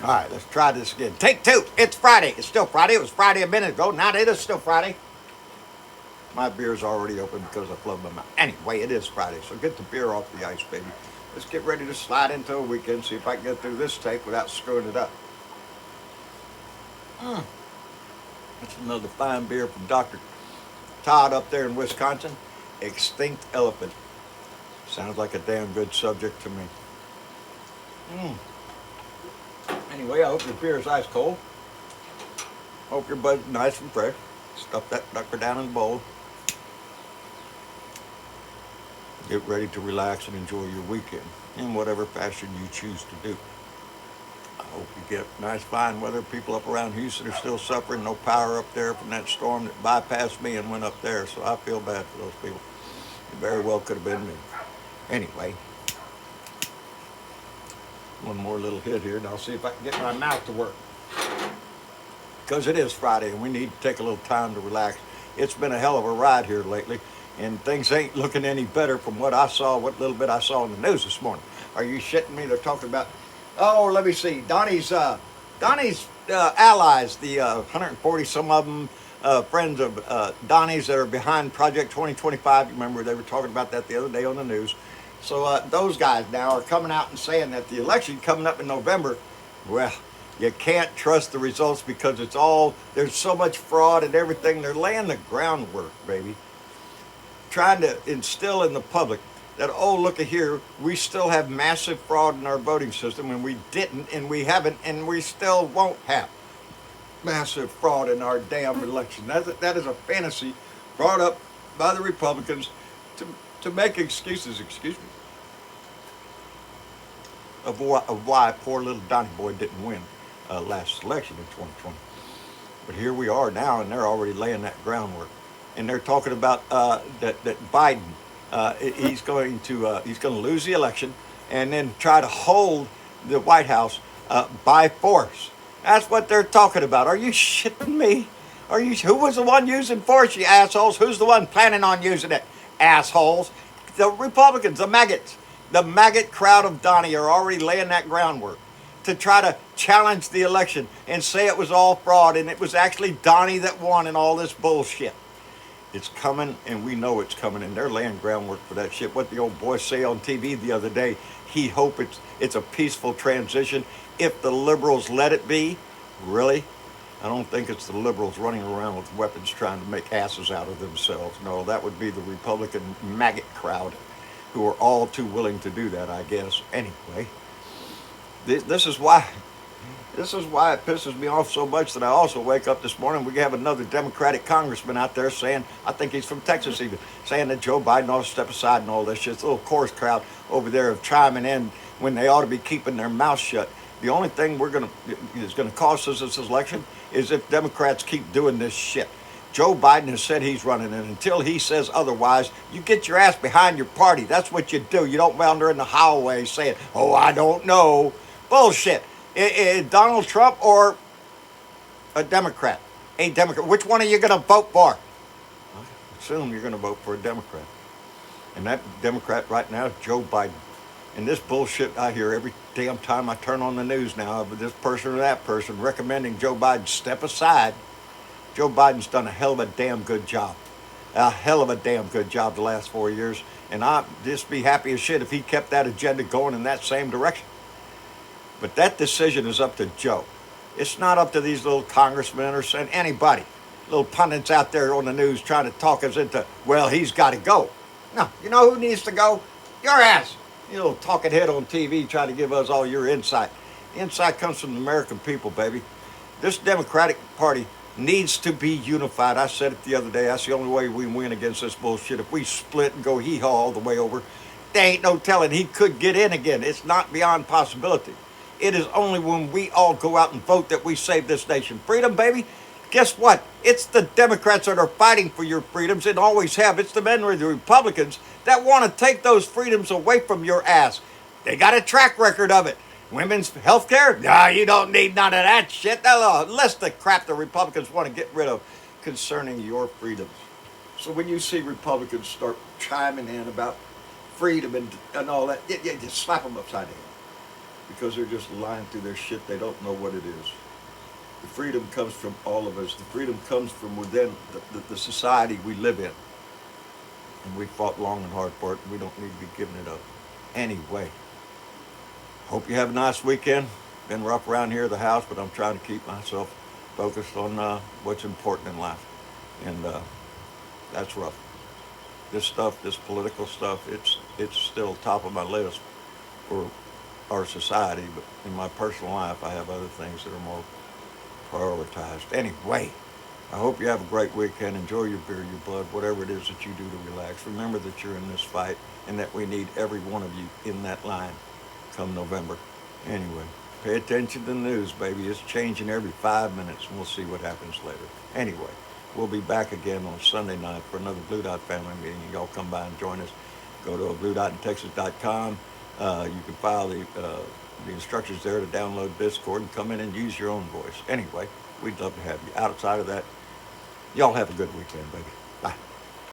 All right, let's try this again. Take two. It's Friday. It's still Friday. It was Friday a minute ago. Now it is still Friday. My beer's already open because I plugged my mouth. Anyway, it is Friday, so get the beer off the ice, baby. Let's get ready to slide into a weekend, see if I can get through this tape without screwing it up. That's another fine beer from Dr. Todd up there in Wisconsin. Extinct Elephant. Sounds like a damn good subject to me. Anyway, I hope your beer is ice cold. Hope your bud's nice and fresh. Stuff that sucker down in the bowl. Get ready to relax and enjoy your weekend in whatever fashion you choose to do. I hope you get nice fine weather. People up around Houston are still suffering. No power up there from that storm that bypassed me and went up there. So I feel bad for those people. It very well could have been me. Anyway, one more little hit here and I'll see if I can get my mouth to work. Because it is Friday and we need to take a little time to relax. It's been a hell of a ride here lately. And things ain't looking any better from what I saw, what little bit I saw in the news this morning. Are you shitting me? They're talking about, oh, let me see, Donnie's allies, the 140 some of them friends of Donnie's that are behind Project 2025. You remember they were talking about that the other day on the news. So those guys now are coming out and saying that the election coming up in November, well, you can't trust the results because it's all, there's so much fraud and everything. They're laying the groundwork, baby. Trying to instill in the public that, oh, look at here, we still have massive fraud in our voting system, and we didn't, and we haven't, and we still won't have massive fraud in our damn election. That is a fantasy brought up by the Republicans to make excuses, of why poor little Donnie boy didn't win last election in 2020. But here we are now, and they're already laying that groundwork. And they're talking about that Biden, he's going to lose the election and then try to hold the White House by force. That's what they're talking about. Are you shitting me? Who was the one using force, you assholes? Who's the one planning on using it, assholes? The Republicans, the maggots. The maggot crowd of Donnie are already laying that groundwork to try to challenge the election and say it was all fraud and it was actually Donnie that won and all this bullshit. It's coming, and we know it's coming, and they're laying groundwork for that shit. What the old boy say on TV the other day, he hope it's a peaceful transition if the liberals let it be. Really? I don't think it's the liberals running around with weapons trying to make asses out of themselves. No, that would be the Republican maggot crowd who are all too willing to do that, I guess. Anyway, this is why it pisses me off so much that I also wake up this morning. We have another Democratic congressman out there saying, I think he's from Texas even, saying that Joe Biden ought to step aside and all this shit. It's a little chorus crowd over there of chiming in when they ought to be keeping their mouth shut. The only thing is going to cost us this election is if Democrats keep doing this shit. Joe Biden has said he's running, and until he says otherwise, you get your ass behind your party. That's what you do. You don't wander in the hallway saying, oh, I don't know. Bullshit. Donald Trump or a Democrat? A Democrat. Which one are you going to vote for? I assume you're going to vote for a Democrat. And that Democrat right now is Joe Biden. And this bullshit I hear every damn time I turn on the news now of this person or that person recommending Joe Biden step aside. Joe Biden's done a hell of a damn good job. A hell of a damn good job the last 4 years. And I'd just be happy as shit if he kept that agenda going in that same direction. But that decision is up to Joe. It's not up to these little congressmen or anybody. Little pundits out there on the news trying to talk us into, well, he's got to go. No, you know who needs to go? Your ass. You little talking head on TV trying to give us all your insight. The insight comes from the American people, baby. This Democratic Party needs to be unified. I said it the other day. That's the only way we win against this bullshit. If we split and go hee-haw all the way over, there ain't no telling he could get in again. It's not beyond possibility. It is only when we all go out and vote that we save this nation. Freedom, baby. Guess what? It's the Democrats that are fighting for your freedoms and always have. It's the men with the Republicans that want to take those freedoms away from your ass. They got a track record of it. Women's health care? No, you don't need none of that shit. Less the crap the Republicans want to get rid of concerning your freedoms. So when you see Republicans start chiming in about freedom and all that, you just slap them upside the head. because they're just lying through their shit. They don't know what it is. The freedom comes from all of us. The freedom comes from within the society we live in. And we fought long and hard for it, and we don't need to be giving it up. Anyway, hope you have a nice weekend. Been rough around here at the house, but I'm trying to keep myself focused on what's important in life. And that's rough. This stuff, this political stuff, it's still top of my list for our society, but in my personal life, I have other things that are more prioritized. Anyway, I hope you have a great weekend. Enjoy your beer, your blood, whatever it is that you do to relax. Remember that you're in this fight and that we need every one of you in that line come November. Anyway, pay attention to the news, baby. It's changing every 5 minutes, and we'll see what happens later. Anyway, we'll be back again on Sunday night for another Blue Dot family meeting. Y'all come by and join us. Go to bluedotintexas.com. You can file the instructions there to download Discord and come in and use your own voice. Anyway, we'd love to have you. Outside of that, y'all have a good weekend, baby.